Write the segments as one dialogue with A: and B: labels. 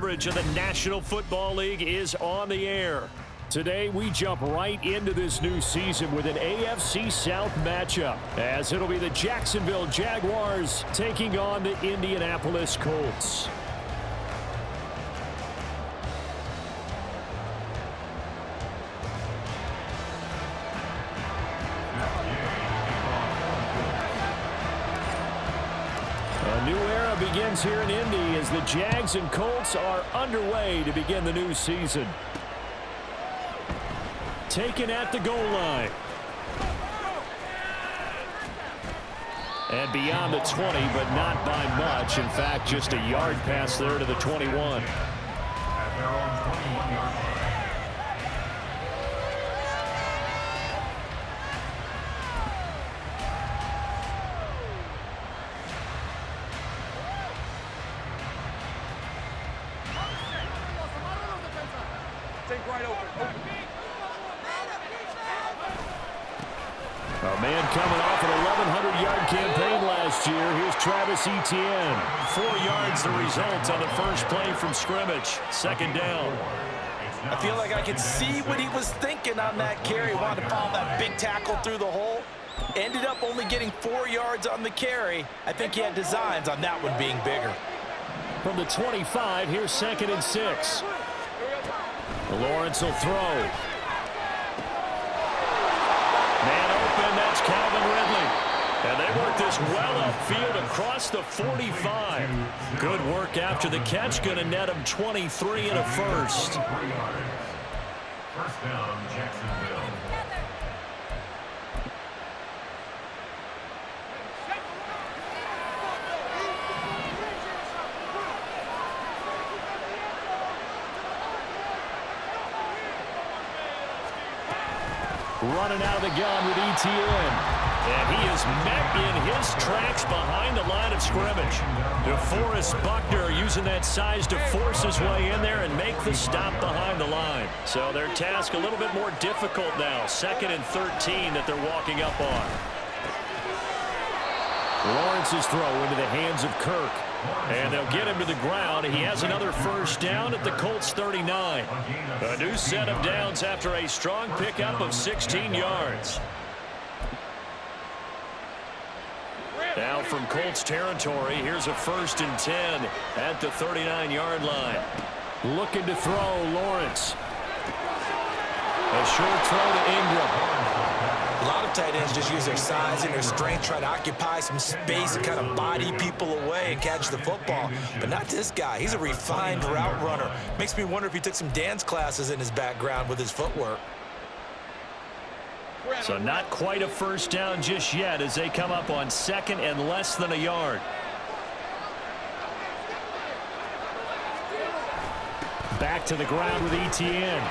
A: coverage of the National Football League is on the air. Today, we jump right into this new season with an AFC South matchup, as it'll be the Jacksonville Jaguars taking on the Indianapolis Colts. A new era begins here in Indy as the Jags and Colts are underway to begin the new season. Taken at the goal line. And beyond the 20, but not by much. In fact, just a yard pass there to the 21. A man coming off an 1,100-yard campaign last year. Here's Travis Etienne. 4 yards the result on the first play from scrimmage. Second down.
B: I feel like I could see what he was thinking on that carry. Wanted to follow that big tackle through the hole. Ended up only getting 4 yards on the carry. I think he had designs on that one being bigger.
A: From the 25, here's 2nd and 6. Lawrence will throw. Man open, that's Calvin Ridley. And they work this well upfield across the 45. Good work after the catch, going to net him 23 and a first.
C: First down, Jacksonville.
A: Running out of the gun with Etienne. And he is met in his tracks behind the line of scrimmage. DeForest Buckner using that size to force his way in there and make the stop behind the line. So their task a little bit more difficult now. 2nd and 13 that they're walking up on. Lawrence's throw into the hands of Kirk. And they'll get him to the ground. He has another first down at the Colts 39. A new set of downs after a strong pickup of 16 yards. Now from Colts territory, here's a 1st and 10 at the 39-yard line. Looking to throw, Lawrence. A short throw to Ingram.
B: A lot of tight ends just use their size and their strength, try to occupy some space and kind of body people away and catch the football. But not this guy. He's a refined route runner. Makes me wonder if he took some dance classes in his background with his footwork.
A: So not quite a first down just yet as they come up on 2nd and less than a yard. Back to the ground with Etienne.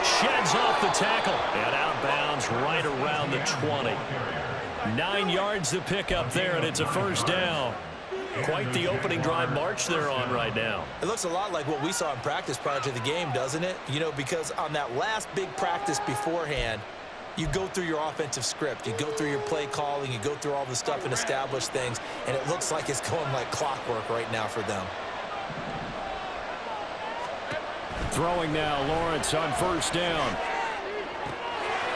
A: Sheds off the tackle. And out of bounds right around the 20. 9 yards to pick up there, and it's a first down. Quite the opening drive march they're on right now.
B: It looks a lot like what we saw in practice prior to the game, doesn't it? You know, because on that last big practice beforehand, you go through your offensive script. You go through your play calling. You go through all the stuff and establish things. And it looks like it's going like clockwork right now for them.
A: Throwing now, Lawrence on first down.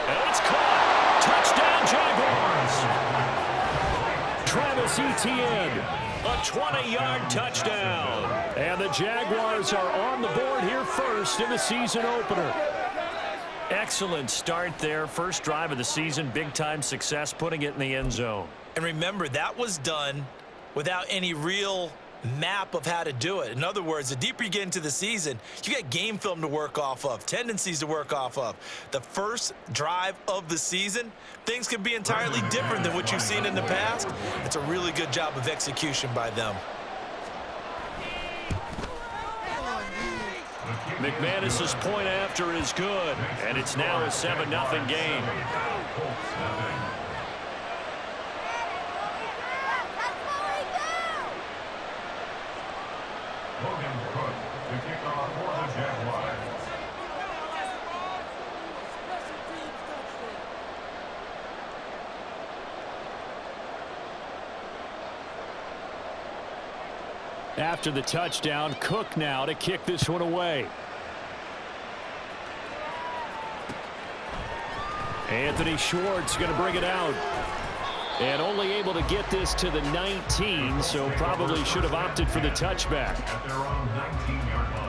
A: And it's caught. Touchdown, Jaguars. Travis Etienne. A 20-yard touchdown. And the Jaguars are on the board here first in the season opener. Excellent start there. First drive of the season. Big-time success putting it in the end zone.
B: And remember, that was done without any real map of how to do it. In other words, the deeper you get into the season, you got game film to work off of, tendencies to work off of. The first drive of the season, things can be entirely different than what you've seen in the past. It's a really good job of execution by them.
A: McManus's point after is good, and it's now a 7-0 game. After the touchdown, Cook now to kick this one away. Anthony Schwartz going to bring it out. And only able to get this to the 19, so probably should have opted for the touchback.
C: At their own 19-yard line.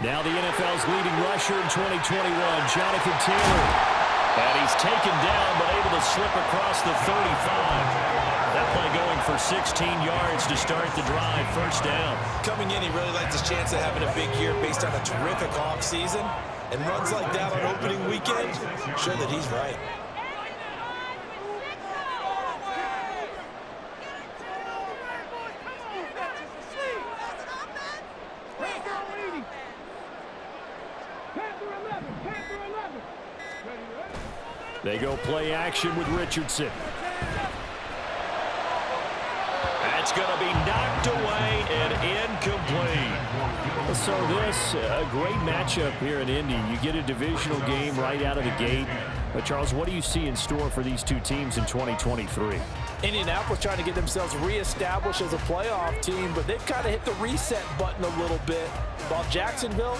A: Now the NFL's leading rusher in 2021, Jonathan Taylor. And he's taken down, but able to slip across the 35. That play going for 16 yards to start the drive, first down.
B: Coming in, he really liked his chance of having a big year based on a terrific offseason. And runs like that on opening weekend, sure that he's right.
A: They go play action with Richardson. That's going to be knocked away and incomplete. So this, a great matchup here in Indy. You get a divisional game right out of the gate. But Charles, what do you see in store for these two teams in 2023?
B: Indianapolis trying to get themselves reestablished as a playoff team, but they've kind of hit the reset button a little bit. While Jacksonville,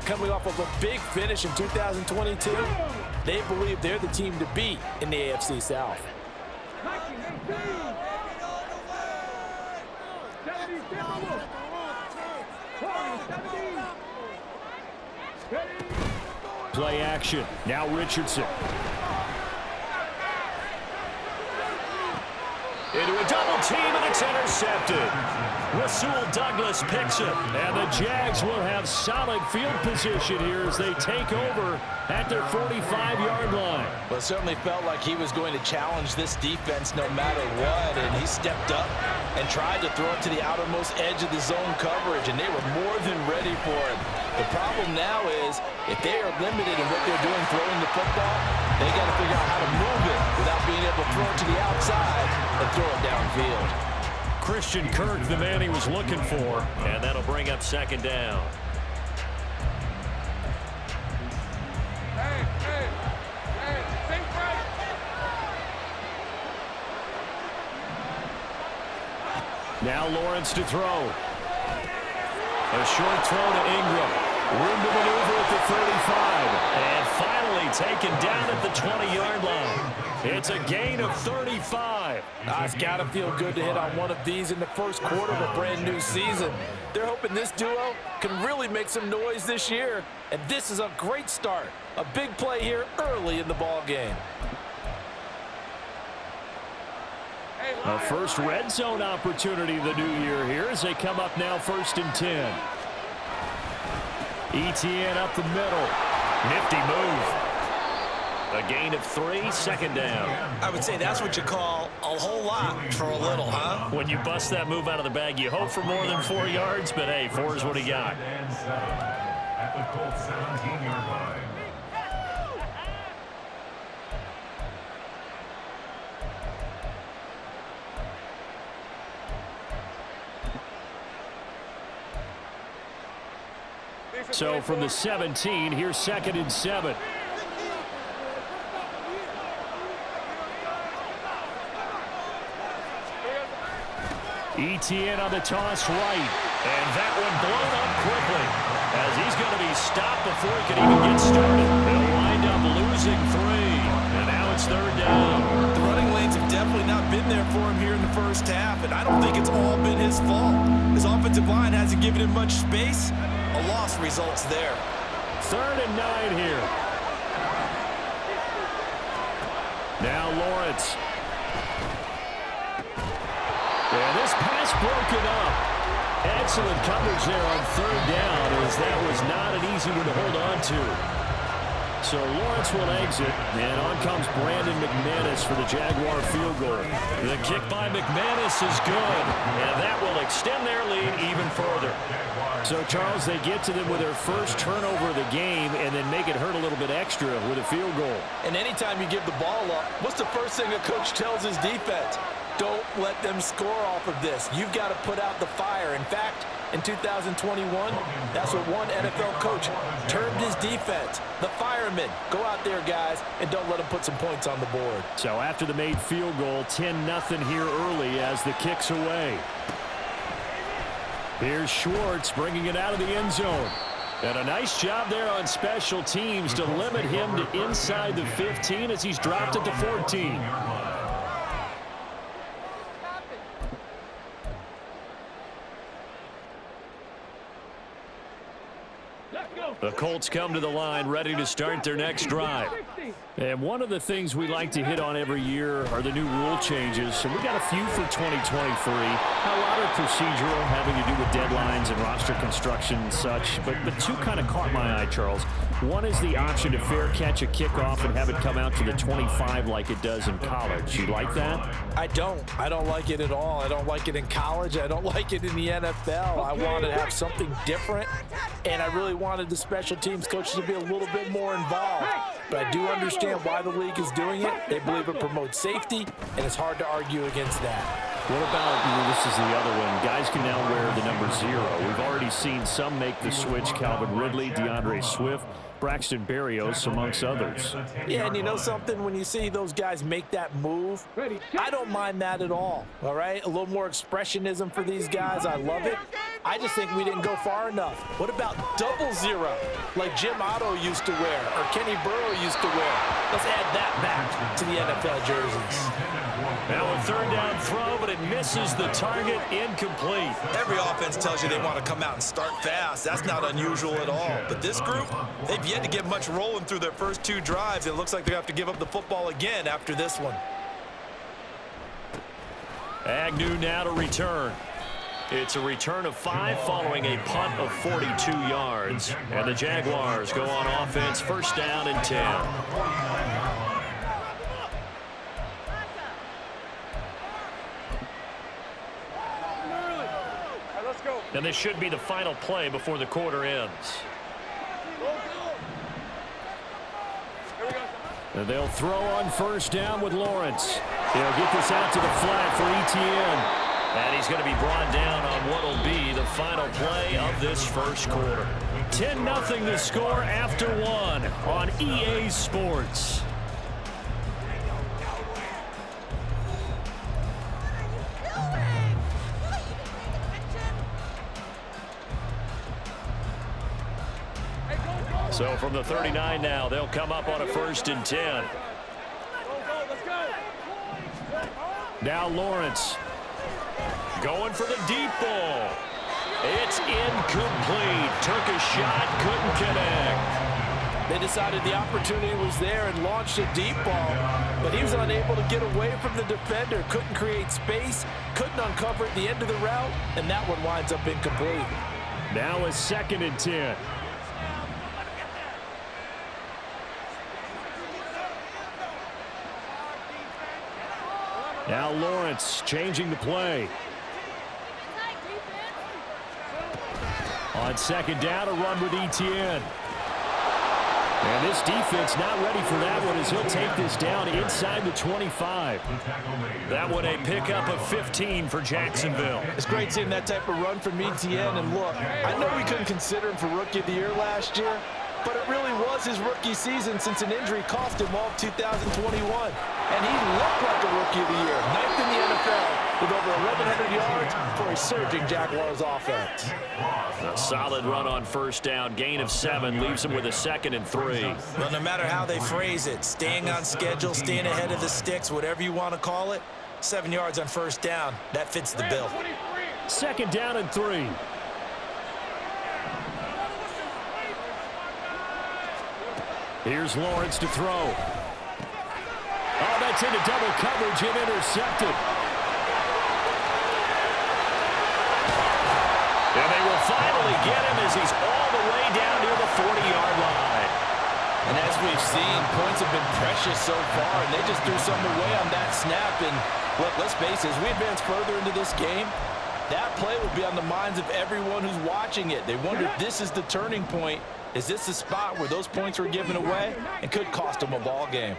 B: coming off of a big finish in 2022, they believe they're the team to beat in the AFC South.
A: Play action. Now Richardson. Into a double team, and it's intercepted. Rasul Douglas picks it, and the Jags will have solid field position here as they take over at their 45-yard line.
B: Well, it certainly felt like he was going to challenge this defense no matter what, and he stepped up and tried to throw it to the outermost edge of the zone coverage, and they were more than ready for it. The problem now is if they are limited in what they're doing throwing the football, they got to figure out how to move it without being able to throw it to the outside and throw it downfield.
A: Christian Kirk, the man he was looking for, and that'll bring up second down. Now Lawrence to throw. A short throw to Ingram. Room to maneuver at the 35. And finally taken down at the 20-yard line. It's a gain of 35.
B: It's got to feel good to hit on one of these in the first quarter of a brand new season. They're hoping this duo can really make some noise this year. And this is a great start. A big play here early in the ball game.
A: A first red zone opportunity the new year here as they come up now 1st and 10. ETN up the middle. Nifty move. A gain of 3, second down.
B: I would say that's what you call a whole lot for a little, huh?
A: When you bust that move out of the bag, you hope for more than 4 yards, but hey, 4 is what he got.
C: At the Colts 17-yard line.
A: So from the 17, here's 2nd and 7. ETN on the toss right. And that one blown up quickly as he's going to be stopped before he can even get started. They'll wind up losing 3. And now it's 3rd down.
B: The running lanes have definitely not been there for him here in the first half, and I don't think it's all been his fault. His offensive line hasn't given him much space. A loss results there.
A: 3rd and 9 here. Now Lawrence. And this pass broken up. Excellent coverage there on 3rd down as that was not an easy one to hold on to. So Lawrence will exit, and on comes Brandon McManus for the Jaguar field goal. The kick by McManus is good, and that will extend their lead even further. So, Charles, they get to them with their first turnover of the game and then make it hurt a little bit extra with a field goal.
B: And anytime you give the ball up, what's the first thing a coach tells his defense? Don't let them score off of this. You've got to put out the fire. In fact, in 2021? That's what one NFL coach termed his defense. The firemen. Go out there, guys, and don't let them put some points on the board.
A: So after the made field goal, 10-0 here early as the kick's away. Here's Schwartz bringing it out of the end zone. And a nice job there on special teams to limit him to inside the 15 as he's dropped at the 14. The Colts come to the line ready to start their next drive. And one of the things we like to hit on every year are the new rule changes. And we got a few for 2023. A lot are procedural, having to do with deadlines and roster construction and such. But two kind of caught my eye, Charles. One is the option to fair catch a kickoff and have it come out to the 25 like it does in college. You like that?
B: I don't like it at all. I don't like it in college. I don't like it in the NFL. I wanted to have something different, and I really wanted the special teams coaches to be a little bit more involved. But I do understand why the league is doing it. They believe it promotes safety, and it's hard to argue against that.
A: What about, this is the other one, guys can now wear the number 0. We've already seen some make the switch, Calvin Ridley, DeAndre Swift, Braxton Berrios, amongst others.
B: Yeah, and you know something? When you see those guys make that move, I don't mind that at all right? A little more expressionism for these guys. I love it. I just think we didn't go far enough. What about double 0, like Jim Otto used to wear or Kenny Burrow used to wear? Let's add that back to the NFL jerseys.
A: Now a third down throw, but it misses the target, incomplete.
B: Every offense tells you they want to come out and start fast. That's not unusual at all. But this group, they've yet to get much rolling through their first 2 drives. It looks like they have to give up the football again after this one.
A: Agnew now to return. It's a return of 5 following a punt of 42 yards. And the Jaguars go on offense, first down and 10. And this should be the final play before the quarter ends. And they'll throw on first down with Lawrence. He'll get this out to the flat for Etienne. And he's going to be brought down on what will be the final play of this first quarter. 10-0 the score after 1 on EA Sports. So from the 39 now, they'll come up on a 1st and 10. Now Lawrence going for the deep ball. It's incomplete. Took a shot, couldn't connect.
B: They decided the opportunity was there and launched a deep ball, but he was unable to get away from the defender. Couldn't create space, couldn't uncover at the end of the route, and that one winds up incomplete.
A: Now a 2nd and 10. Now Lawrence changing the play. On 2nd down, a run with Etienne. And this defense not ready for that one as he'll take this down inside the 25. That one a pickup of 15 for Jacksonville.
B: It's great seeing that type of run from Etienne. And look, I know we couldn't consider him for Rookie of the Year last year, but it really was his rookie season since an injury cost him all of 2021. And he looked like a Rookie of the Year, 9th in the NFL with over 1,100 yards for a surging Jaguars offense.
A: A solid run on first down, gain of 7, leaves him with a 2nd and 3.
B: Well, no matter how they phrase it, staying on schedule, staying ahead of the sticks, whatever you want to call it, 7 yards on first down, that fits the bill.
A: 2nd down and 3. Here's Lawrence to throw. Oh, that's into double coverage and intercepted. And they will finally get him as he's all the way down near the 40-yard line.
B: And as we've seen, points have been precious so far, and they just threw something away on that snap. And look, let's face it, as we advance further into this game, that play will be on the minds of everyone who's watching it. They wonder if this is the turning point. Is this the spot where those points were given away and could cost them a ball game?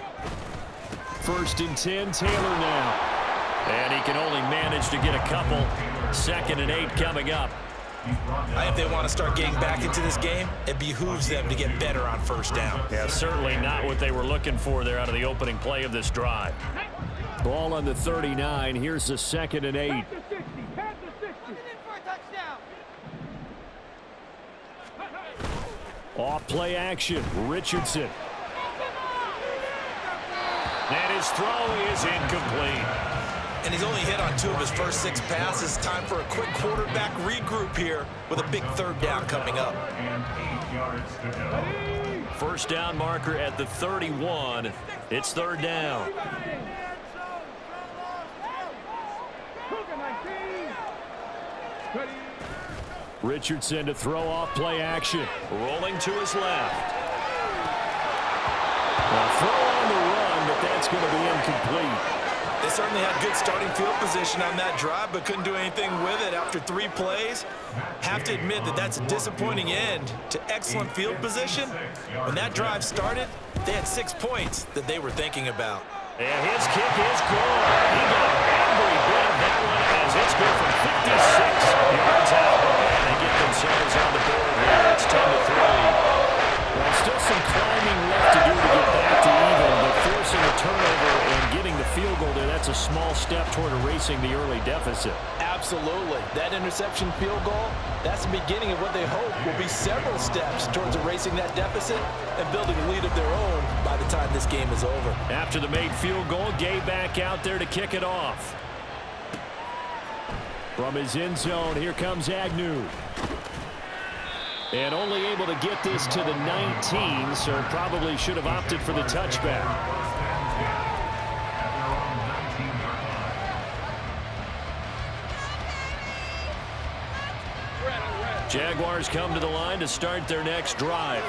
A: 1st and 10, Taylor now. And he can only manage to get a couple. 2nd and 8 coming up.
B: If they want to start getting back into this game, it behooves them to get better on first down.
A: Yeah, certainly not what they were looking for there out of the opening play of this drive. Ball on the 39. Here's the 2nd and 8. Off play action. Richardson. And his throw is incomplete.
B: And he's only hit on 2 of his first 6 passes. Time for a quick quarterback regroup here with a big 3rd down coming up.
C: And 8 yards to go.
A: First down marker at the 31. It's 3rd down. Richardson to throw off play action. Rolling to his left. A throw on the run, but that's going to be incomplete.
B: They certainly had good starting field position on that drive, but couldn't do anything with it after 3 plays. Have to admit that that's a disappointing end to excellent field position. When that drive started, they had 6 points that they were thinking about.
A: And his kick is good. He got every bit of that one as it's good from 56 yards out. And they get themselves on the board here. It's 10-3. Well, still some climbing left to do to get back to even, but forcing a turnover and getting the field goal there, that's a small step toward erasing the early deficit.
D: Absolutely. That interception field goal, that's the beginning of what they hope will be several steps towards erasing that deficit and building a lead of their own by the time this game is over.
A: After the made field goal, Gay back out there to kick it off. From his end zone, here comes Agnew. And only able to get this to the 19, so probably should have opted for the touchback. Jaguars come to the line to start their next drive.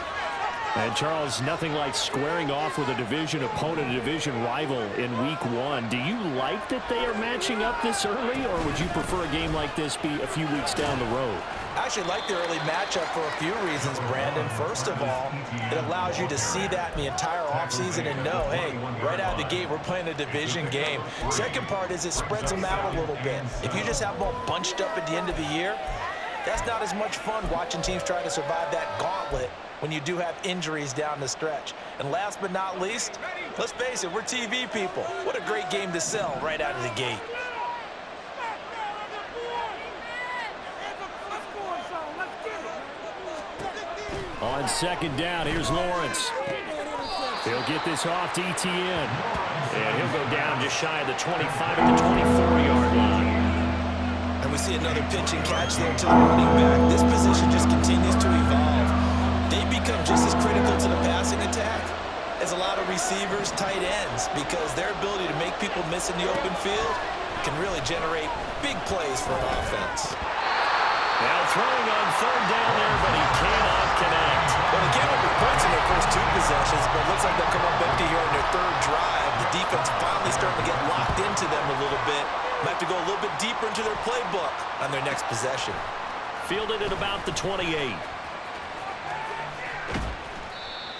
A: And Charles, nothing like squaring off with a division opponent, a division rival in week 1. Do you like that they are matching up this early, or would you prefer a game like this be a few weeks down the road?
B: I actually like the early matchup for a few reasons, Brandon. First of all, it allows you to see that in the entire offseason and know, hey, right out of the gate, we're playing a division game. Second part is it spreads them out a little bit. If you just have them all bunched up at the end of the year, that's not as much fun watching teams try to survive that gauntlet when you do have injuries down the stretch. And last but not least, let's face it, we're TV people. What a great game to sell right out of the gate.
A: On second down, here's Lawrence. He'll get this off to Etienne. And he'll go down just shy of the 25 at the 24-yard line.
B: And we see another pitch and catch there to the running back. This position just continues to evolve. They become just as critical to the passing attack as a lot of receivers, tight ends, because their ability to make people miss in the open field can really generate big plays for an offense.
A: Now throwing on third down there, but he cannot connect.
B: Well, they came up with points in their first 2 possessions, but it looks like they'll come up empty here in their 3rd drive. The defense finally starting to get locked into them a little bit. Might have to go a little bit deeper into their playbook on their next possession.
A: Fielded at about the 28.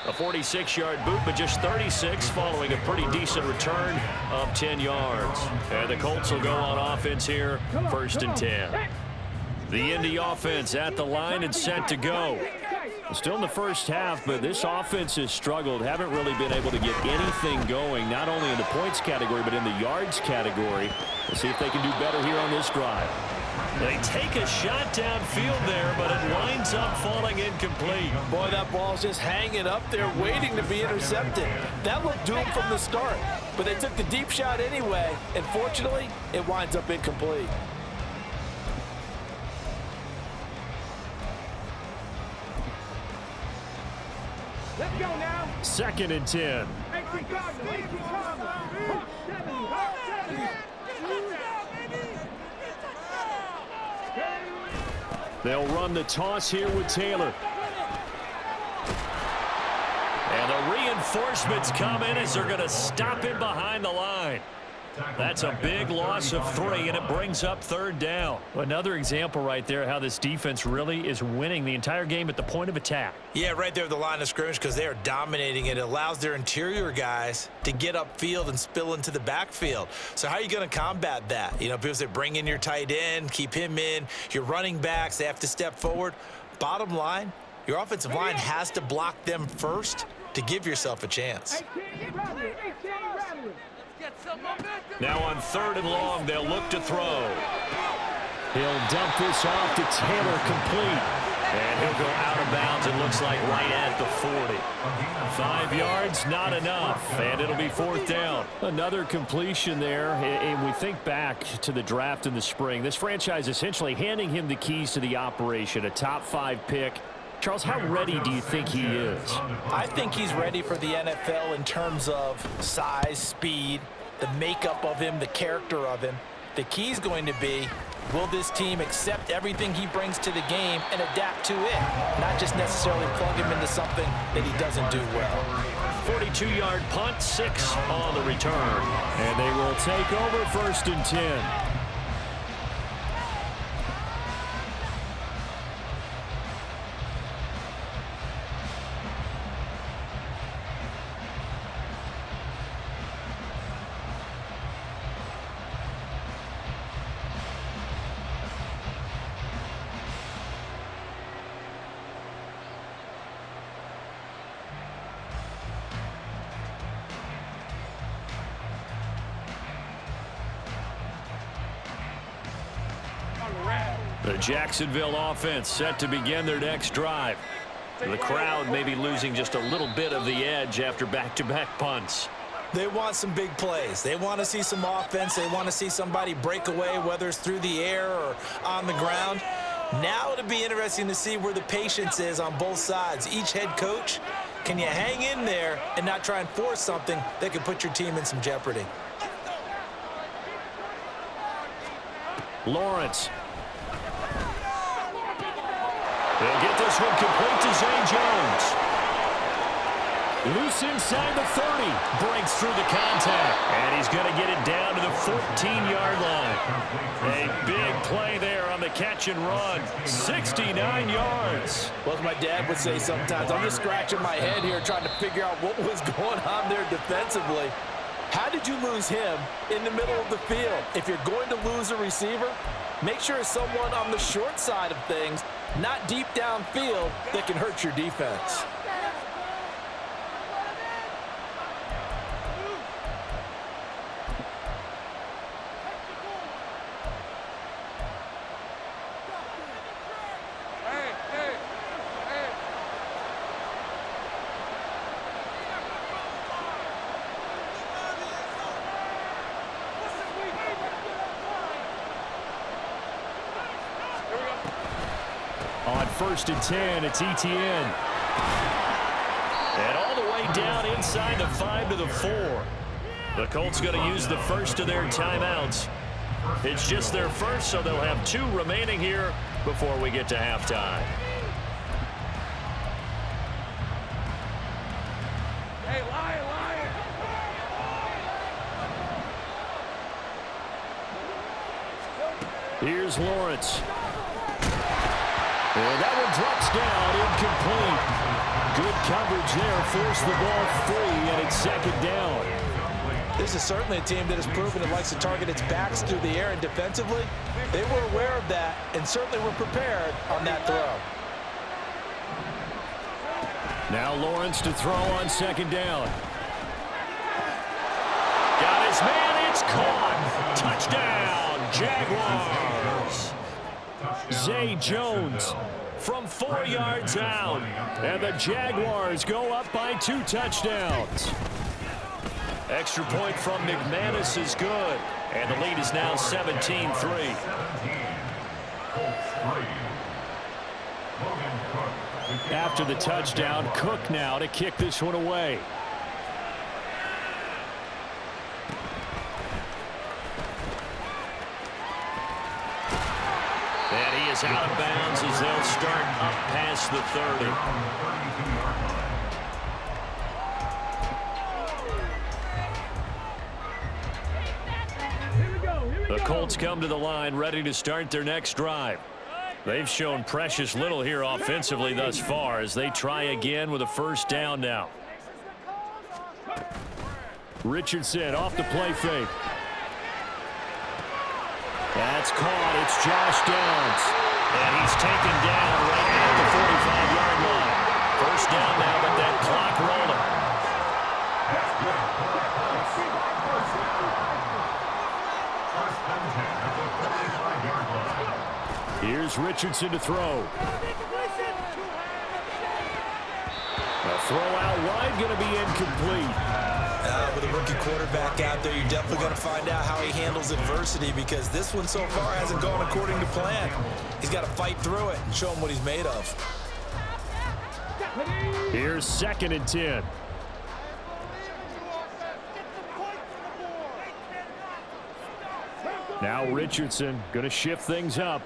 A: A 46-yard boot, but just 36 following a pretty decent return of 10 yards. And the Colts will go on offense here, 1st and 10. The Indy offense at the line and set to go. Still in the first half, but this offense has struggled. Haven't really been able to get anything going, not only in the points category, but in the yards category. We'll see if they can do better here on this drive. They take a shot downfield there, but it winds up falling incomplete.
D: Boy, that ball's just hanging up there, waiting to be intercepted. That looked doomed from the start, but they took the deep shot anyway, and fortunately, it winds up incomplete.
E: Let's go now.
A: 2nd and 10. They'll run the toss here with Taylor. And the reinforcements come in as they're going to stop him behind the line. That's a big loss of 3, and it brings up 3rd down. Another example right there how this defense really is winning the entire game at the point of attack.
B: Yeah, right there at the line of scrimmage because they are dominating it. It allows their interior guys to get upfield and spill into the backfield. So how are you going to combat that? You know, people say bring in your tight end, keep him in. Your running backs, they have to step forward. Bottom line, your offensive line has to block them first to give yourself a chance.
A: Now on 3rd and long, they'll look to throw. He'll dump this off to Taylor, complete. And he'll go out of bounds, it looks like, right at the 40. 5 yards, not enough, and it'll be 4th down. Another completion there, and we think back to the draft in the spring. This franchise essentially handing him the keys to the operation, a top 5 pick. Charles, how ready do you think he is?
D: I think he's ready for the NFL in terms of size, speed, the makeup of him, the character of him. The key is going to be, will this team accept everything he brings to the game and adapt to it, not just necessarily plug him into something that he doesn't do well.
A: 42-yard punt, 6 on the return. And they will take over 1st and 10. The Jacksonville offense set to begin their next drive. The crowd may be losing just a little bit of the edge after back-to-back punts.
B: They want some big plays. They want to see some offense. They want to see somebody break away, whether it's through the air or on the ground. Now it'll be interesting to see where the patience is on both sides. Each head coach, can you hang in there and not try and force something that could put your team in some jeopardy?
A: Lawrence. They'll get this one complete to Zay Jones. Loose inside the 30. Breaks through the contact. And he's going to get it down to the 14-yard line. A big play there on the catch and run. 69 yards.
D: Well, as my dad would say sometimes, I'm just scratching my head here trying to figure out what was going on there defensively. How did you lose him in the middle of the field? If you're going to lose a receiver, make sure it's someone on the short side of things, not deep downfield, that can hurt your defense.
A: On 1st and 10, it's ETN. And all the way down inside the 5 to the 4. The Colts going to use the first of their timeouts. It's just their first, so they'll have 2 remaining here before we get to halftime.
E: Hey, lion, lion.
A: Here's Lawrence. And that one drops down, incomplete. Good coverage there, forced the ball free, and it's 2nd down.
D: This is certainly a team that has proven it likes to target its backs through the air, and defensively, they were aware of that and certainly were prepared on that throw.
A: Now Lawrence to throw on 2nd down. Got his man, it's caught. Touchdown, Jaguars. Zay Jones from 4 yards out. And the Jaguars go up by 2 touchdowns. Extra point from McManus is good. And the lead is now 17-3. After the touchdown, Cook now to kick this one away. And he is out of bounds as they'll start up past the 30. The Colts come to the line ready to start their next drive. They've shown precious little here offensively thus far as they try again with a first down now. Richardson off the play fake. That's caught. It's Josh Downs. And he's taken down right at the 45-yard line. First down now, but that clock rolling. Here's Richardson to throw. A throw out wide, going to be incomplete.
B: With a rookie quarterback out there, you're definitely going to find out how he handles adversity, because this one so far hasn't gone according to plan. He's got to fight through it and show him what he's made of.
A: Here's 2nd and 10. Now Richardson going to shift things up.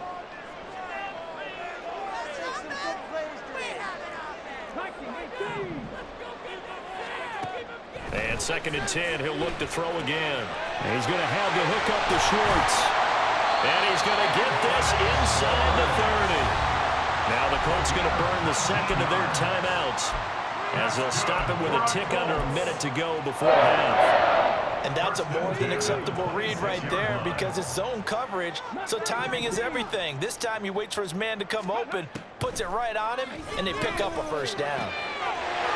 A: And 2nd and 10, he'll look to throw again. And he's going to have to hook up the Schwartz. And he's going to get this inside the 30. Now the Colts going to burn the second of their timeouts as they'll stop it with a tick under a minute to go before half.
B: And that's a more than acceptable read right there, because it's zone coverage, so timing is everything. This time he waits for his man to come open, puts it right on him, and they pick up a first down.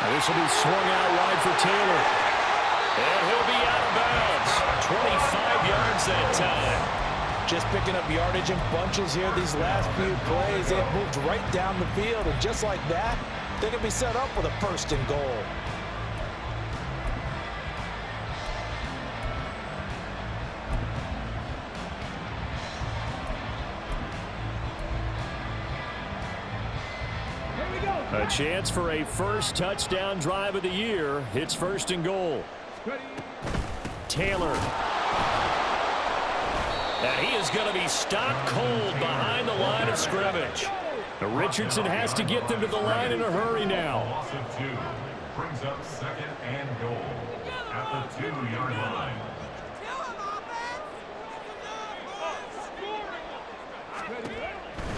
A: Now this will be swung out wide for Taylor. And he'll be out of bounds. 25 yards that time.
D: Just picking up yardage in bunches here these last few plays. They have moved right down the field, and just like that, they're going to be set up with a 1st and goal.
A: A chance for a first touchdown drive of the year. It's 1st and goal. Taylor. And he is going to be stopped cold behind the line of scrimmage. Richardson has to get them to the line in a hurry now.
C: Loss of 2 brings up 2nd and goal at the 2-yard line.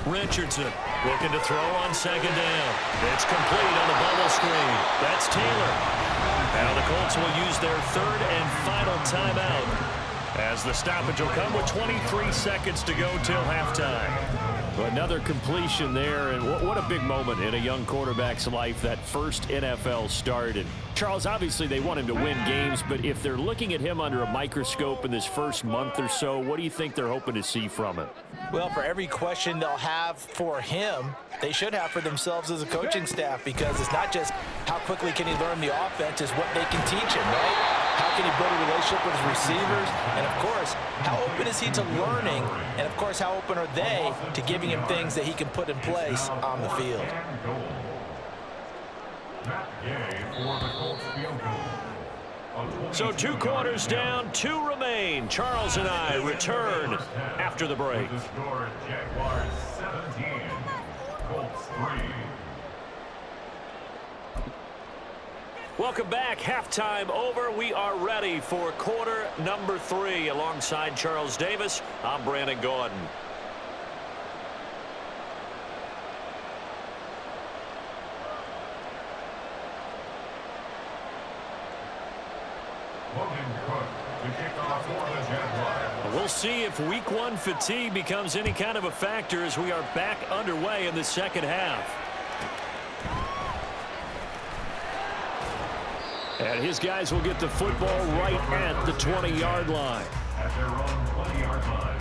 A: Richardson looking to throw on 2nd down. It's complete on the bubble screen. That's Taylor. Now the Colts will use their 3rd and final timeout as the stoppage will come with 23 seconds to go till halftime. Another completion there, and what a big moment in a young quarterback's life, that first NFL start. And Charles, obviously they want him to win games, but if they're looking at him under a microscope in this first month or so, what do you think they're hoping to see from him?
B: Well, for every question they'll have for him, they should have for themselves as a coaching staff, because it's not just how quickly can he learn the offense, it's what they can teach him, right? How can he build a relationship with his receivers? And, of course, how open is he to learning? And, of course, how open are they to giving him things that he can put in place on the field?
A: So 2 quarters down, 2 remain. Charles and I return after the break.
C: The score, Jaguars 17, Colts 3.
A: Welcome back. Halftime over. We are ready for quarter number 3. Alongside Charles Davis, I'm Brandon Gordon. We'll see if week 1 fatigue becomes any kind of a factor as we are back underway in the second half. And his guys will get the football right at the 20-yard line.
C: At their own 20-yard line.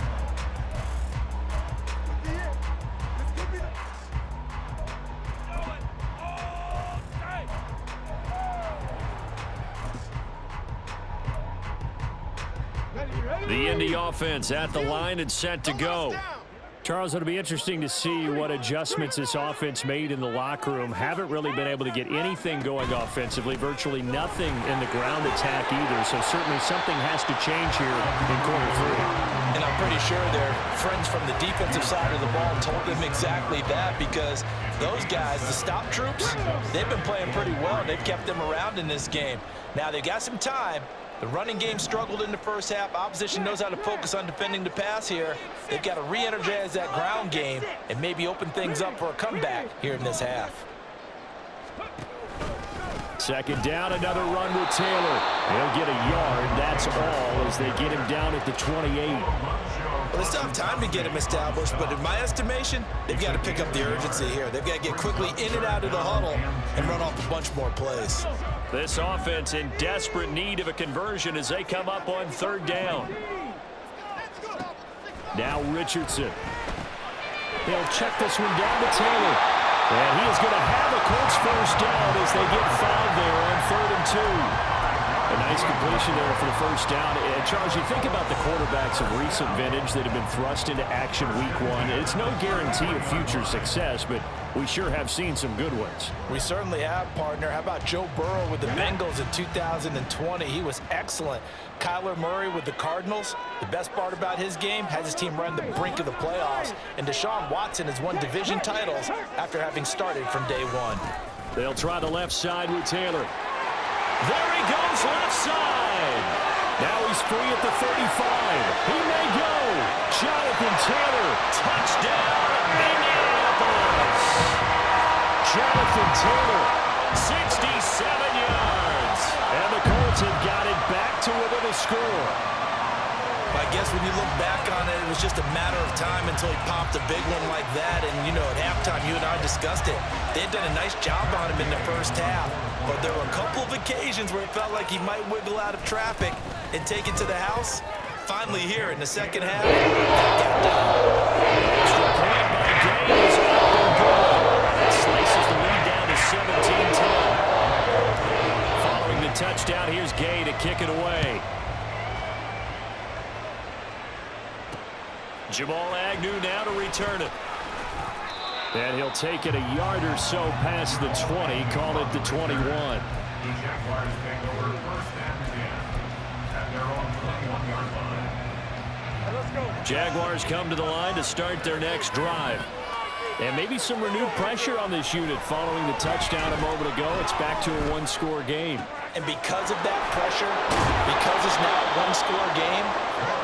A: The Indy offense at the line and set to go. Charles, it'll be interesting to see what adjustments this offense made in the locker room. Haven't really been able to get anything going offensively, virtually nothing in the ground attack either, so certainly something has to change here in quarter 3.
B: And I'm pretty sure their friends from the defensive side of the ball told them exactly that, because those guys, the stop troops, they've been playing pretty well. They've kept them around in this game. Now, they've got some time, The running game struggled in the first half. Opposition knows how to focus on defending the pass here. They've got to re-energize that ground game and maybe open things up for a comeback here in this half.
A: Second down, another run with Taylor. He'll get a yard, that's all, as they get him down at the 28.
B: Well, they still have time to get him established, but in my estimation, they've got to pick up the urgency here. They've got to get quickly in and out of the huddle and run off a bunch more plays.
A: This offense in desperate need of a conversion as they come up on third down. Now Richardson. He'll check this one down to Taylor. And he is going to have a Colts first down as they get 5 there on 3rd and 2. A nice completion there for the first down. And Charles, you think about the quarterbacks of recent vintage that have been thrust into action week 1. It's no guarantee of future success, but we sure have seen some good ones.
B: We certainly have, partner. How about Joe Burrow with the Bengals in 2020? He was excellent. Kyler Murray with the Cardinals. The best part about his game has his team right on the brink of the playoffs. And Deshaun Watson has won division titles after having started from day 1.
A: They'll try the left side with Taylor. There he goes, left side. Now he's free at the 35. He may go. Jonathan Taylor, touchdown, Indianapolis. Jonathan Taylor, 67 yards. And the Colts have got it back to within a score.
B: I guess when you look back on it, it was just a matter of time until he popped a big one like that. And, you know, at halftime, you and I discussed it. They had done a nice job on him in the first half. But there were a couple of occasions where it felt like he might wiggle out of traffic and take it to the house. Finally here in the second half, that got done.
A: Extra point by Gay is up and good. Slices the lead down to 17-10. Following the touchdown, here's Gay to kick it away. Jamal Agnew now to return it. And he'll take it a yard or so past the 20, call it the 21.
C: The Jaguars take over 1st and 10 at their own 21-yard line.
E: Let's go.
A: Jaguars come to the line to start their next drive. And maybe some renewed pressure on this unit following the touchdown a moment ago. It's back to a one-score game.
B: And because of that pressure, because it's now a one-score game,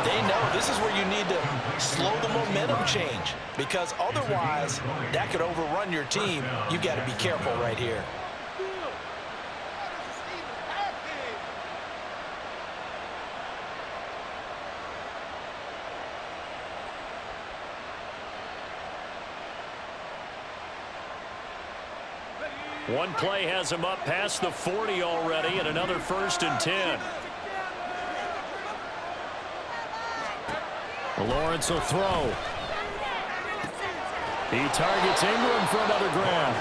B: they know this is where you need to slow the momentum change. Because otherwise, that could overrun your team. You've got to be careful right here.
A: One play has him up past the 40 already, and another 1st and 10. Lawrence will throw. He targets Ingram for another grab.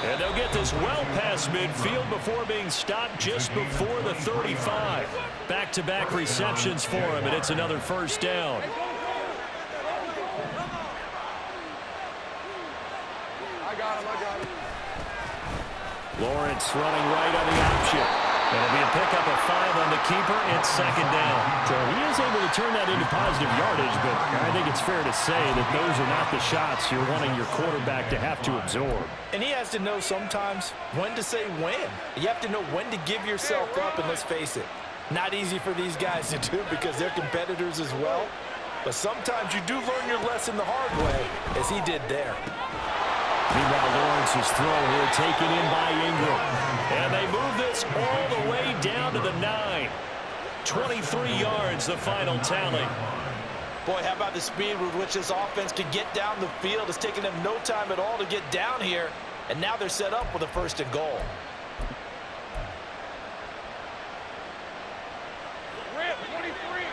A: And they'll get this well past midfield before being stopped just before the 35. Back-to-back receptions for him, and it's another 1st down.
E: I got him.
A: Lawrence running right on the option. It'll be a pickup of 5 on the keeper. It's 2nd down. So he is able to turn that into positive yardage, but I think it's fair to say that those are not the shots you're wanting your quarterback to have to absorb.
B: And he has to know sometimes when to say when. You have to know when to give yourself up, and let's face it, not easy for these guys to do because they're competitors as well. But sometimes you do learn your lesson the hard way, as he did there.
A: Meanwhile, Lawrence's throw here taken in by Ingram. And they move this all the way down to the 9. 23 yards, the final tally.
B: Boy, how about the speed with which this offense could get down the field? It's taken them no time at all to get down here. And now they're set up with a 1st and goal.
E: Rip, 23.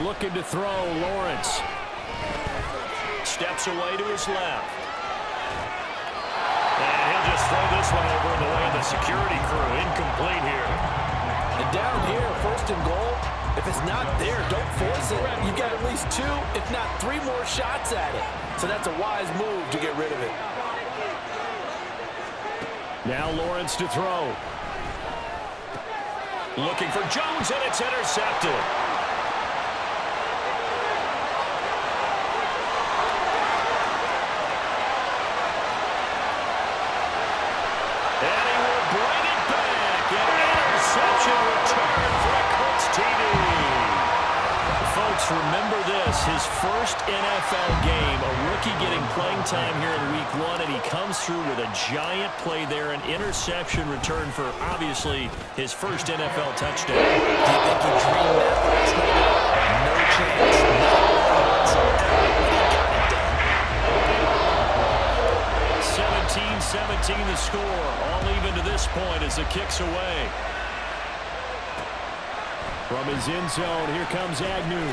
A: Looking to throw, Lawrence. Steps away to his left. And he'll just throw this one over in the way of the security crew. Incomplete here.
B: And down here, 1st and goal, if it's not there, don't force it. You've got at least 2, if not 3 more shots at it. So that's a wise move to get rid of it.
A: Now Lawrence to throw. Looking for Jones, and it's intercepted. interception return for a Colts TD. Folks, remember this, his first NFL game, a rookie getting playing time here in week 1, and he comes through with a giant play there, an interception return for, obviously, his first NFL touchdown.
B: Do you think he dreamed that last night? No chance. Not one whatsoever, but he got it done.
A: 17-17 the score, all even to this point as the kick's away. From his end zone, here comes Agnew.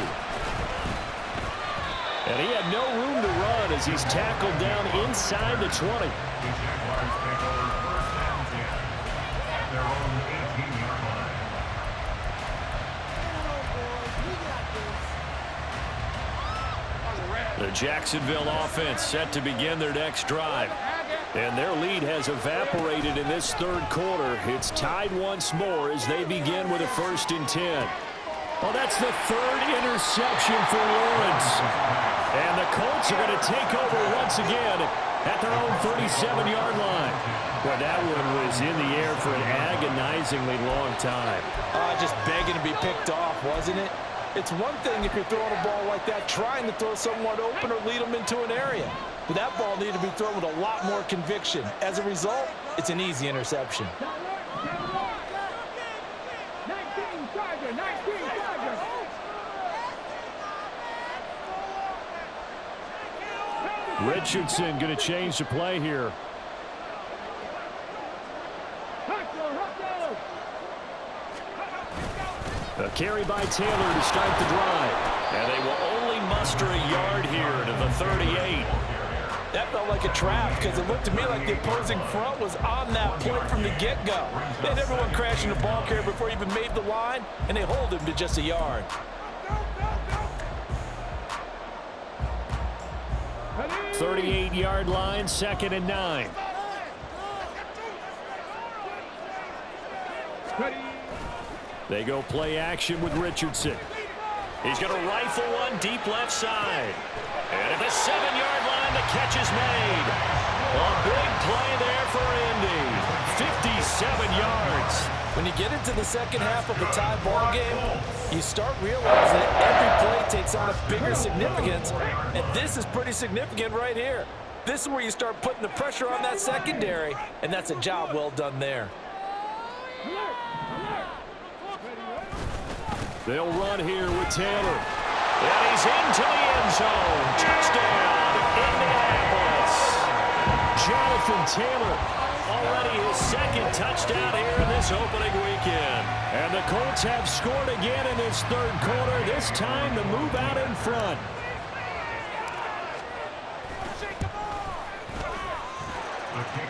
A: And he had no room to run as he's tackled down inside the 20.
C: The Jaguars take over first and 10 at their own 18-yard line.
A: The Jacksonville offense set to begin their next drive. And their lead has evaporated in this third quarter. It's tied once more as they begin with a 1st and 10. Well, that's the 3rd interception for Lawrence. And the Colts are going to take over once again at their own 37-yard line. Well, that one was in the air for an agonizingly long time.
D: Just begging to be picked off, wasn't it? It's one thing if you're throwing a ball like that, trying to throw someone open or lead them into an area. But that ball needed to be thrown with a lot more conviction. As a result, it's an easy interception.
E: 19 Charger, 19 Charger.
A: Richardson going to change the play here. A carry by Taylor to start the drive. And they will only muster a yard here to the 38.
D: That felt like a trap because it looked to me like the opposing front was on that point from the get-go. They had everyone crashing the ball carrier before he even made the line, and they hold him to just a yard.
A: 38-yard line, 2nd and 9. They go play action with Richardson. He's going to rifle one deep left side. And at the 7-yard line, the catch is made. A big play there for Indy. 57 yards.
D: When you get into the second half of a tie ball game, you start realizing that every play takes on a bigger significance, and this is pretty significant right here. This is where you start putting the pressure on that secondary, and that's a job well done there.
A: They'll run here with Taylor. And he's into the end zone. Touchdown, Indianapolis. Jonathan Taylor, already his 2nd touchdown here in this opening weekend. And the Colts have scored again in this third quarter, this time to move out in front.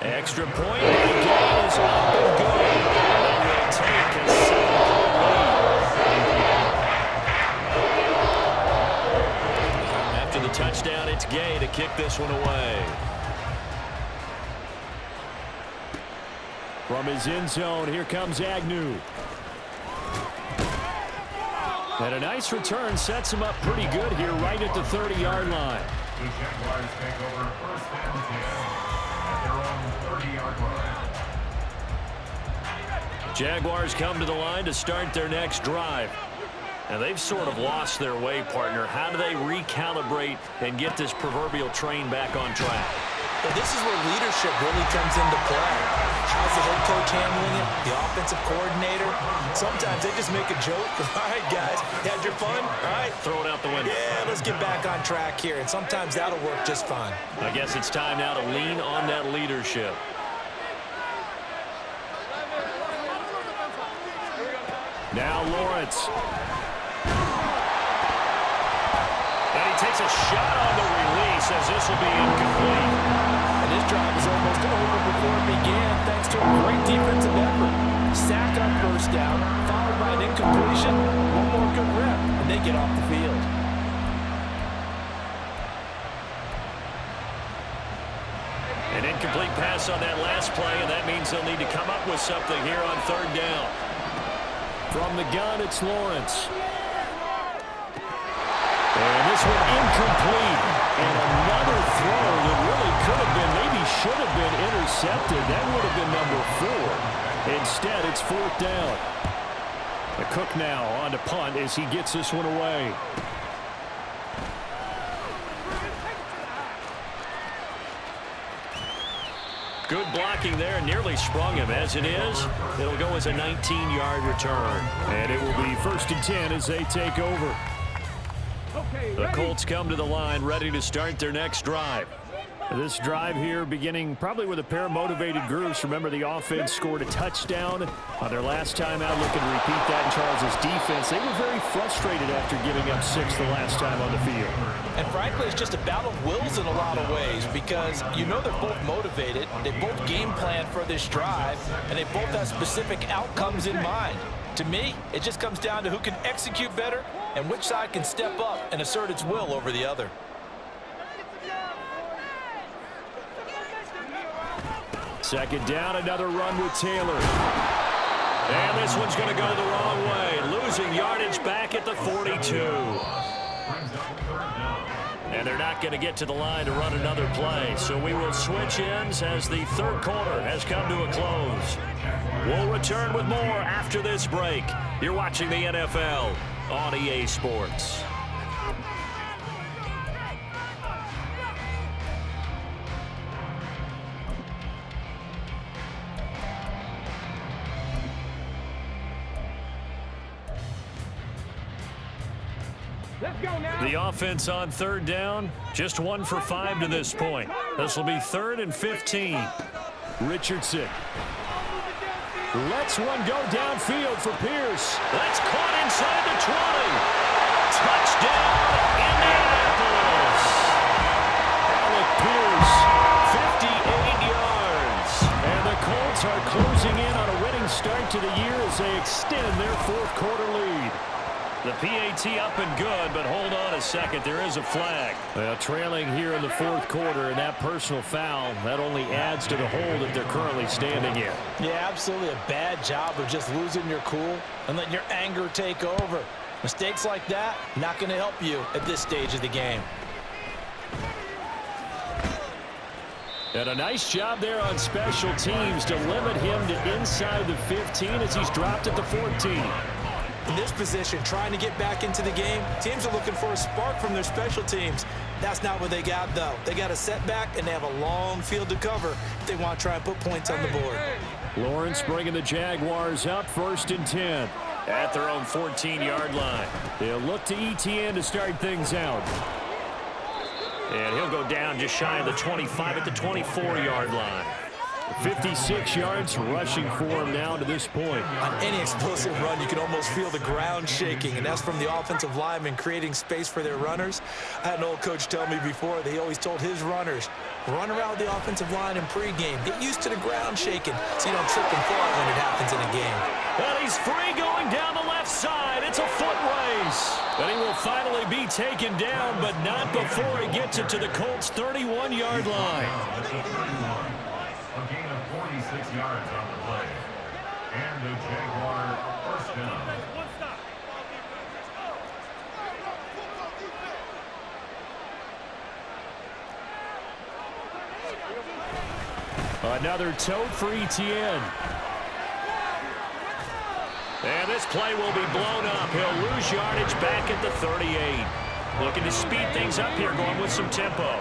A: Extra point, and the game is up and good. They will take a 7-point lead. After the touchdown, it's Gay to kick this one away. From his end zone, here comes Agnew. And a nice return sets him up pretty good here right at the 30-yard line.
C: The Jaguars take over first and 10 at their own 30-yard line.
A: Jaguars come to the line to start their next drive. And they've sort of lost their way, partner. How do they recalibrate and get this proverbial train back on track?
B: Well, this is where leadership really comes into play. How's the head coach handling it? The offensive coordinator? Sometimes they just make a joke. All right, guys, you had your fun? All right.
A: Throw it out the window.
B: Yeah, let's get back on track here. And sometimes that'll work just fine.
A: I guess it's time now to lean on that leadership. Now Lawrence. And he takes a shot on the release as this will be incomplete.
D: And this drive is almost over before it began thanks to a great defensive effort. Sack on first down, followed by an incompletion, one more good rep, and they get off the field.
A: An incomplete pass on that last play, and that means they'll need to come up with something here on 3rd down. From the gun, it's Lawrence. And this one incomplete. And another throw that really could have been, maybe should have been intercepted. That would have been number 4. Instead, it's 4th down. The Cook now on to punt as he gets this one away. Good blocking there, nearly sprung him. As it is, it'll go as a 19-yard return. And it will be 1st and 10 as they take over. The Colts come to the line ready to start their next drive. This drive here beginning probably with a pair of motivated groups. Remember, the offense scored a touchdown on their last time out, looking to repeat that in Charles' defense. They were very frustrated after giving up 6 the last time on the field.
B: And frankly, it's just a battle of wills in a lot of ways because you know they're both motivated. They both game plan for this drive, and they both have specific outcomes in mind. To me, it just comes down to who can execute better and which side can step up and assert its will over the other.
A: Second down, another run with Taylor. And this one's going to go the wrong way. Losing yardage back at the 42. And they're not going to get to the line to run another play. So we will switch ends as the third quarter has come to a close. We'll return with more after this break. You're watching the NFL on EA Sports. The offense on third down, just 1 for 5 to this point. This will be 3rd and 15. Richardson lets one go downfield for Pierce. That's caught inside the 20. Touchdown, Indianapolis. Alec Pierce, 58 yards. And the Colts are closing in on a winning start to the year as they extend their 4th quarter lead. The PAT up and good, but hold on a second. There is a flag. Well, trailing here in the 4th quarter, and that personal foul, that only adds to the hole that they're currently standing in.
B: Yeah, absolutely a bad job of just losing your cool and letting your anger take over. Mistakes like that, not going to help you at this stage of the game.
A: And a nice job there on special teams to limit him to inside the 15 as he's dropped at the 14.
B: In this position, trying to get back into the game, teams are looking for a spark from their special teams. That's not what they got, though. They got a setback, and they have a long field to cover if they want to try and put points on the board.
A: Lawrence bringing the Jaguars up 1st and 10 at their own 14-yard line. They'll look to ETN to start things out. And he'll go down just shy of the 25 at the 24-yard line. 56 yards rushing for him now to this point.
B: On any explosive run, you can almost feel the ground shaking, and that's from the offensive linemen creating space for their runners. I had an old coach tell me before that he always told his runners, run around the offensive line in pregame. Get used to the ground shaking so you don't trip and fall when it happens in a game.
A: And he's free going down the left side. It's a foot race. And he will finally be taken down, but not before he gets it to the Colts' 31-yard line.
C: A gain of 46 yards on the play. And the Jaguar first down.
A: Another tote for ETN. And this play will be blown up. He'll lose yardage back at the 38. Looking to speed things up here, going with some tempo.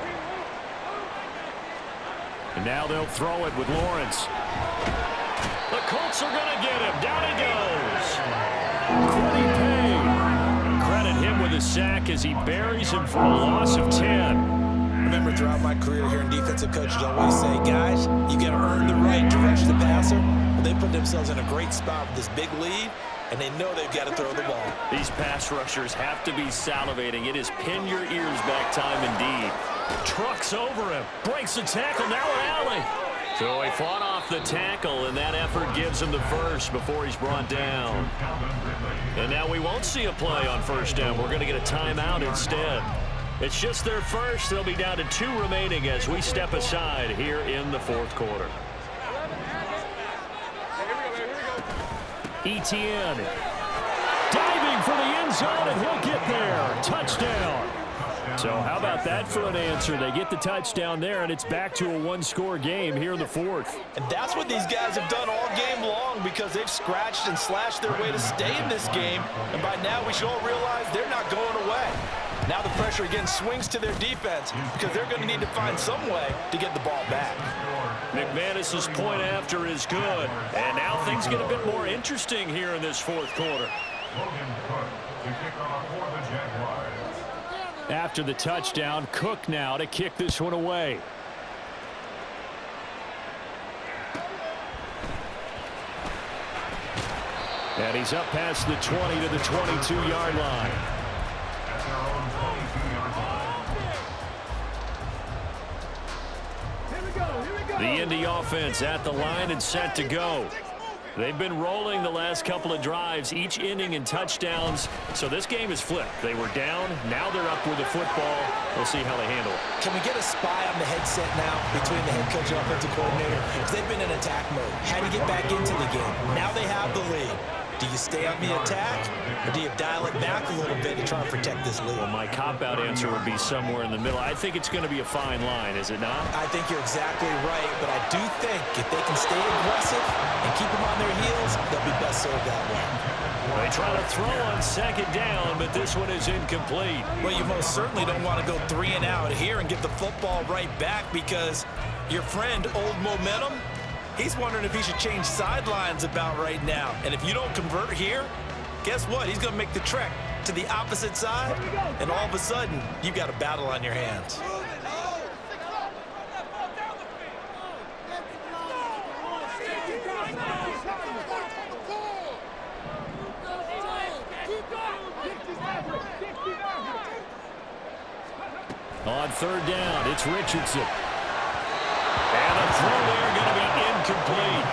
A: And now they'll throw it with Lawrence. The Colts are going to get him. Down he goes. Quiddy Pay. Credit him with a sack as he buries him for a loss of 10.
B: Remember, throughout my career here in defensive coaches always say, guys, you got to earn the right to rush the passer. Well, they put themselves in a great spot with this big lead, and they know they've got to throw the ball.
A: These pass rushers have to be salivating. It is pin your ears back time indeed. Trucks over him, breaks the tackle, now an alley. So he fought off the tackle, and that effort gives him the first before he's brought down. And now we won't see a play on first down. We're going to get a timeout instead. It's just their first. They'll be down to 2 remaining as we step aside here in the 4th quarter. ETN diving for the end zone, and he'll get there. Touchdown. So how about that for an answer? They get the touchdown there, and it's back to a one-score game here in the fourth.
D: And that's what these guys have done all game long because they've scratched and slashed their way to stay in this game. And by now, we should all realize they're not going away. Now the pressure again swings to their defense because they're going to need to find some way to get the ball back.
A: McManus's point after is good. And now things get a bit more interesting here in this fourth quarter. After the touchdown, Cook now to kick this one away. And he's up past the 20 to the 22-yard line. The Indy offense at the line and set to go. They've been rolling the last couple of drives, each inning in touchdowns. So this game is flipped. They were down. Now they're up with the football. We'll see how they handle it.
B: Can we get a spy on the headset now between the head coach and offensive coordinator? Because they've been in attack mode. How do you get back into the game? Now they have the lead. Do you stay on the attack, or do you dial it back a little bit to try and protect this lead?
A: Well, my cop-out answer would be somewhere in the middle. I think it's going to be a fine line, is it not?
B: I think you're exactly right, but I do think if they can stay aggressive and keep them on their heels, they'll be best served that way.
A: They try to throw on second down, but this one is incomplete.
B: Well, you most certainly don't want to go 3 and out here and get the football right back because your friend, Old Momentum, he's wondering if he should change sidelines about right now. And if you don't convert here, guess what? He's going to make the trek to the opposite side, and all of a sudden, you've got a battle on your hands.
A: On third down, it's Richardson. And a throw there going to be incomplete.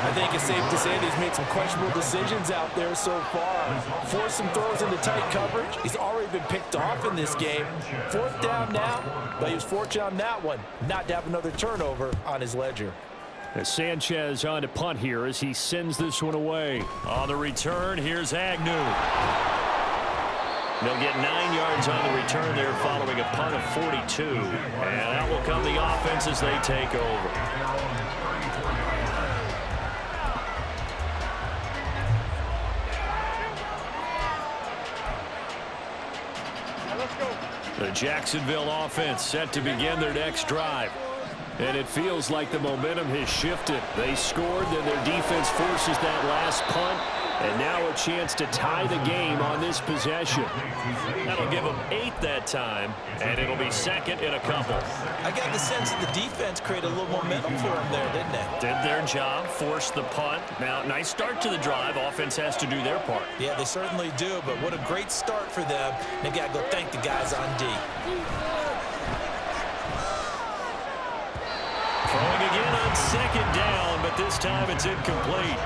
D: I think it's safe to say that he's made some questionable decisions out there so far. Forced some throws into tight coverage. He's already been picked off in this game. Fourth down now, but he was fortunate on that one not to have another turnover on his ledger.
A: As Sanchez on to punt here as he sends this one away. On the return, here's Agnew. They'll get 9 yards on the return there following a punt of 42. And out will come the offense as they take over. The Jacksonville offense set to begin their next drive. And it feels like the momentum has shifted. They scored, then their defense forces that last punt. And now a chance to tie the game on this possession. That'll give them 8 that time, and it'll be second in a couple.
B: I got the sense that the defense created a little momentum for them there, didn't they?
A: Did their job, forced the punt. Now, nice start to the drive. Offense has to do their part.
B: Yeah, they certainly do, but what a great start for them. They got to go thank the guys on D.
A: Throwing again on second down, but this time it's incomplete.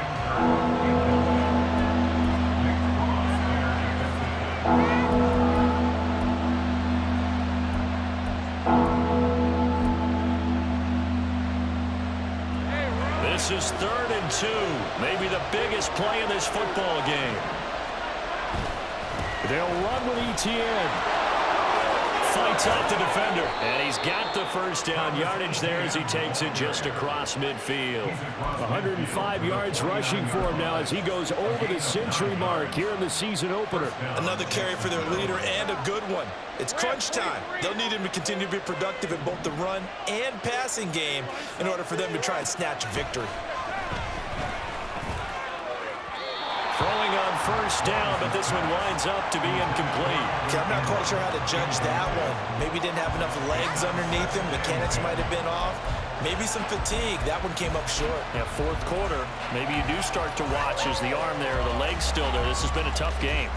A: This is 3rd and 2. Maybe the biggest play in this football game. They'll run with Etienne. Fights off the defender. And he's got the first down yardage there as he takes it just across midfield. 105 yards rushing for him now as he goes over the century mark here in the season opener.
B: Another carry for their leader and a good one. It's crunch time. They'll need him to continue to be productive in both the run and passing game in order for them to try and snatch a victory.
A: Throwing on first down, but this one winds up to be incomplete.
B: Okay, I'm not quite sure how to judge that one. Maybe didn't have enough legs underneath him. Mechanics might have been off. Maybe some fatigue. That one came up short.
A: Yeah, fourth quarter, maybe you do start to watch as the arm there, the leg's still there. This has been a tough game.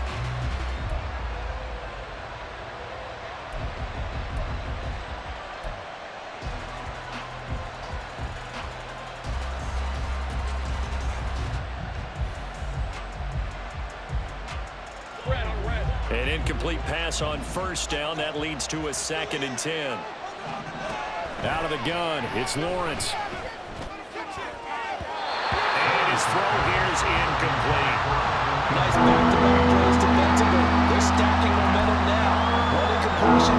A: An incomplete pass on first down. That leads to a 2nd and 10. Out of the gun, it's Lawrence. And his throw here is incomplete.
D: Nice back-to-back plays defensively. They're stacking momentum now. One incompletion,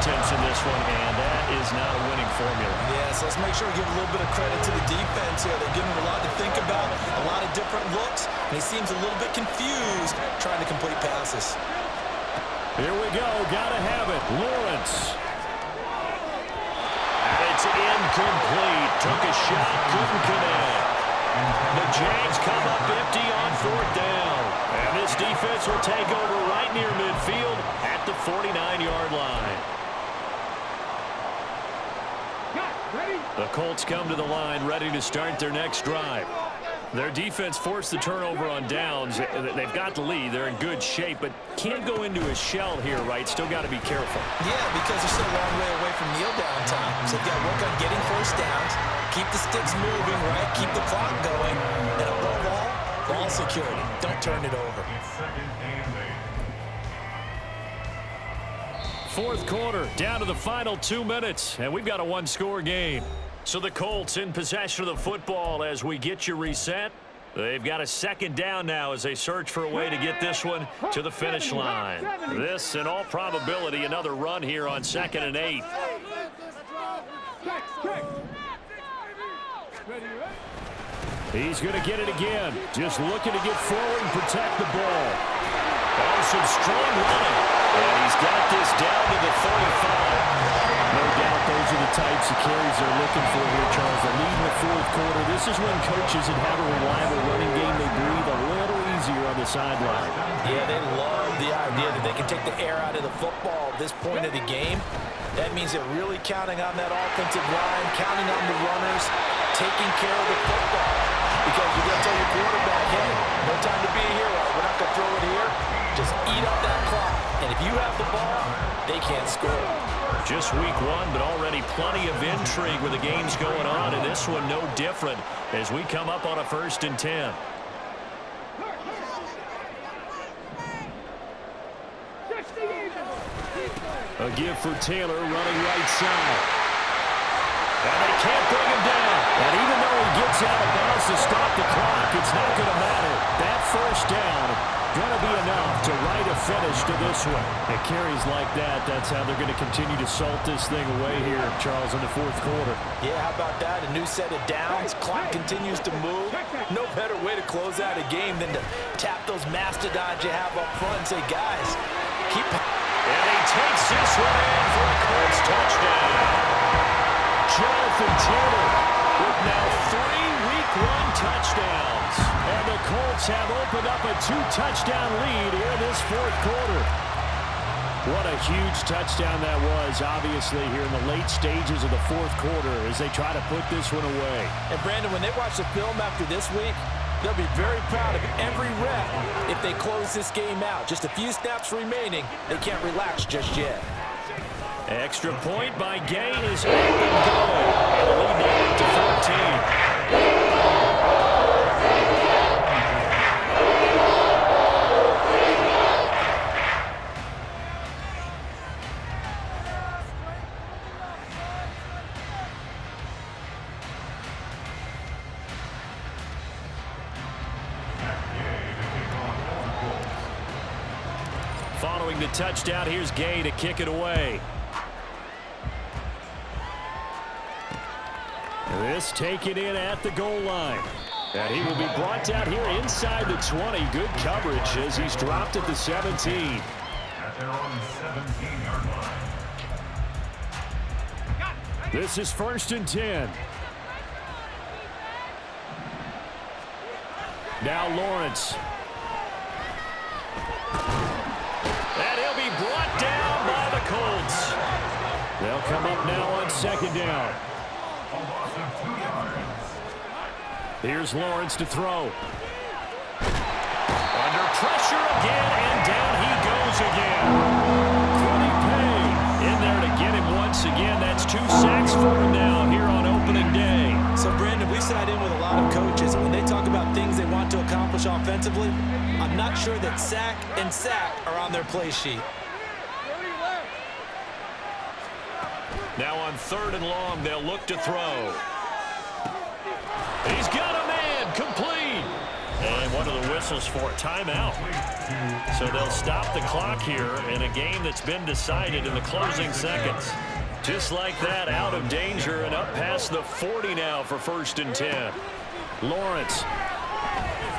A: attempts in this one, and that is not a winning formula.
B: Yeah, so let's make sure we give a little bit of credit to the defense here. They're giving him a lot to think about, a lot of different looks, and he seems a little bit confused trying to complete passes.
A: Here we go. Got to have it. Lawrence. And it's incomplete. Took a shot. Couldn't connect. The Jags come up empty on 4th down. And this defense will take over right near midfield at the 49-yard line. The Colts come to the line ready to start their next drive. Their defense forced the turnover on downs. They've got the lead. They're in good shape, but can't go into a shell here, right? Still got to be careful.
B: Yeah, because they're still a long way away from kneel down time. So they've got to work on getting first downs, keep the sticks moving, right? Keep the clock going. And above all, ball security. Don't turn it over.
A: Fourth quarter, down to the final 2 minutes, and we've got a one-score game. So the Colts in possession of the football as we get you reset. They've got a second down now as they search for a way to get this one to the finish line. This, in all probability, another run here on 2nd and 8. He's going to get it again. Just looking to get forward and protect the ball. Oh, some strong running. And he's got this down to the 35. No doubt those are the types of carries they're looking for here, Charles. The lead in the fourth quarter. This is when coaches that have a reliable running game, they breathe a little easier on the sideline.
B: Yeah, they love the idea that they can take the air out of the football at this point of the game. That means they're really counting on that offensive line, counting on the runners, taking care of the football. Because you're going to tell your quarterback, hey, no time to be a hero. We're not going to throw it here. Just eat up that clock. And if you have the ball, they can't score.
A: Just week one, but already plenty of intrigue with the games going on, and this one no different as we come up on a 1st and 10. A give for Taylor running right side. And they can't bring him down. And even though he gets out of bounds to stop the clock, it's not going to matter. That first down going to be enough to write a finish to this one. It carries like that. That's how they're going to continue to salt this thing away here, Charles, in the fourth quarter.
B: Yeah, how about that? A new set of downs. Clock continues to move. No better way to close out a game than to tap those mastodons you have up front and say, guys, keep...
A: And he takes this one in for a Colts touchdown. Jonathan Taylor with now 3 Week 1 touchdowns. And the Colts have opened up a 2-touchdown lead here in this fourth quarter. What a huge touchdown that was, obviously, here in the late stages of the fourth quarter as they try to put this one away.
B: And, Brandon, when they watch the film after this week, they'll be very proud of every rep if they close this game out. Just a few snaps remaining. They can't relax just yet.
A: Extra point by Gay is up and going. And the lead now to 14. Following the touchdown, here's Gay to kick it away. This taken in at the goal line. And he will be brought down here inside the 20. Good coverage as he's dropped at the 17.
C: At their own 17-yard line.
A: This is 1st and 10. Now Lawrence. And he'll be brought down by the Colts. They'll come up now on 2nd down. Here's Lawrence to throw. Under pressure again, and down he goes again. Quiddy Pay in there to get him once again. That's 2 sacks for him now here on opening day.
B: So, Brandon, we sat in with a lot of coaches, and when they talk about things they want to accomplish offensively, I'm not sure that sack and sack are on their play sheet.
A: Now on 3rd and long, they'll look to throw. He's got a man, complete. And one of the whistles for a timeout. So they'll stop the clock here in a game that's been decided in the closing seconds. Just like that, out of danger and up past the 40 now for 1st and 10. Lawrence.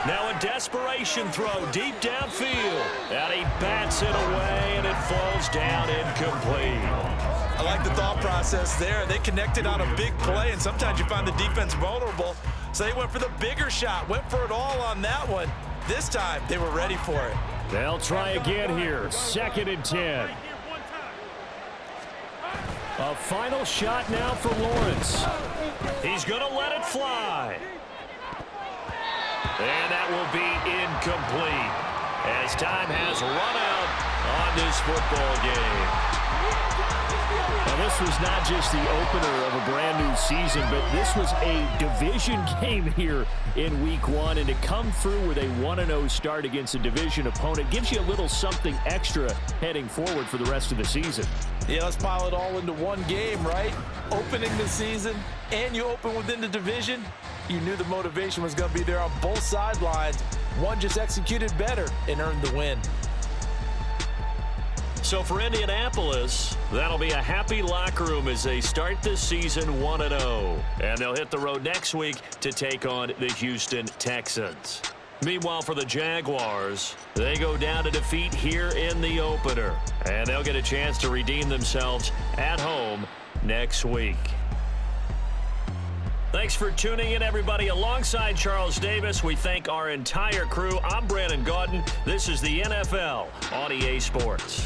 A: Now a desperation throw deep downfield. And he bats it away, and it falls down incomplete.
B: I like the thought process there. They connected on a big play, and sometimes you find the defense vulnerable. So they went for the bigger shot, went for it all on that one. This time, they were ready for it.
A: They'll try again here. 2nd and 10. A final shot now for Lawrence. He's going to let it fly. And that will be incomplete as time has run out on this football game. Now, this was not just the opener of a brand new season, but this was a division game here in week 1. And to come through with a 1-0 start against a division opponent gives you a little something extra heading forward for the rest of the season.
D: Yeah, let's pile it all into one game, right? Opening the season, and you open within the division. You knew the motivation was going to be there on both sidelines. One just executed better and earned the win.
A: So for Indianapolis, that'll be a happy locker room as they start this season 1-0. And they'll hit the road next week to take on the Houston Texans. Meanwhile, for the Jaguars, they go down to defeat here in the opener. And they'll get a chance to redeem themselves at home next week. Thanks for tuning in, everybody. Alongside Charles Davis, we thank our entire crew. I'm Brandon Gaudin. This is the NFL on EA Sports.